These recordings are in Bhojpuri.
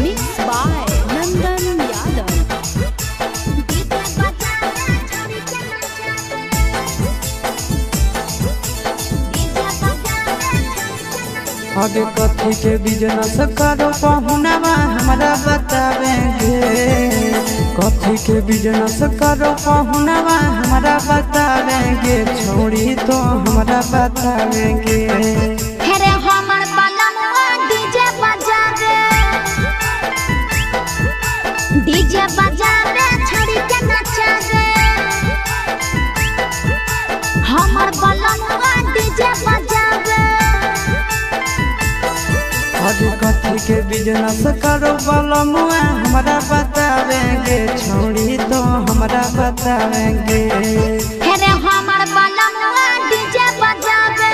Mixed by Nandan Yadav. आगे कथी के बिजनेस करो पहुनावा हमारा बतावेंगे। कथी के बिजनेस करो पहुनावा हमारा बतावेंगे। छोड़ी तो हमारा बतावेंगे। डीजे बजावे छड़ी के नचावे हमर बलनुआ डीजे बजावे। आगे कथी के बिजनेस करो बलमुआ हमारा बतावेंगे। छोड़ी तो हमारा बतावेंगे। हमर बलनुआ डीजे बजावे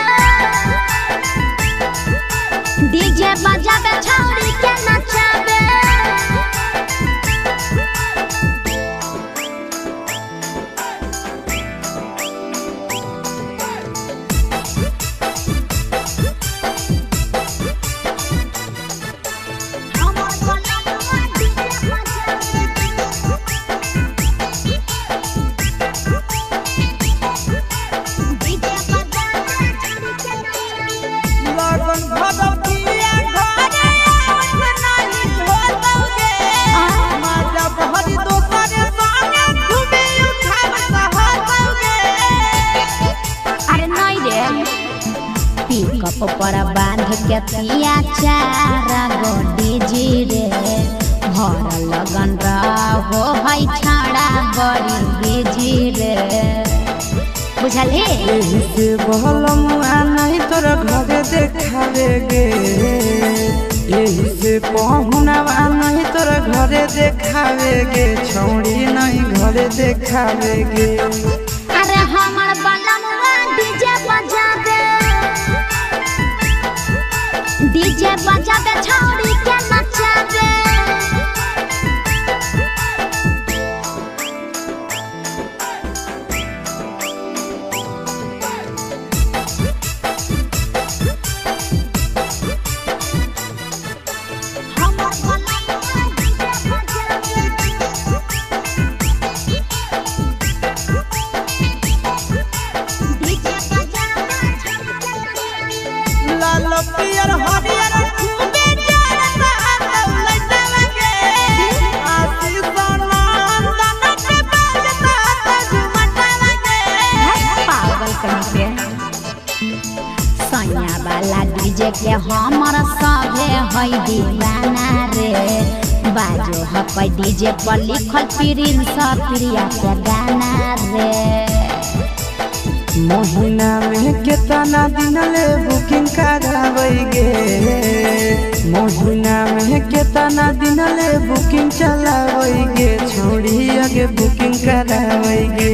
छड़ी के नचावे। ऊपर बांध के पिया चारा गोडी जी रे भर लगन रहो है छाड़ा बड़ी बीजी रे बुझले। यही से बलमुआ नहीं तोर घरे देखावेगे। यही से पहुनावा नहीं तोर घरे देखावेगे। छोड़ी नहीं घरे देखावेगे। अरे हमर बलमुआ डीजे बजावे छौड़ी के नचावे। लाल पियर हरियर खूबे जरता लइटा लगे। आशीष नंदन के बजता झुमटा लगे। पागल कहीं पे सैया वाला डीजे के हमर सभे है दीवाना रे। बाजो है डीजे पर लिखल प्रिंस प्रिया के गाना रे। महीना में कितना दिन ले बुकिंग करावेगे। महीना में कितना दिन ले बुकिंग चलावेगे। छोड़ी आगे बुकिंग करावेगे।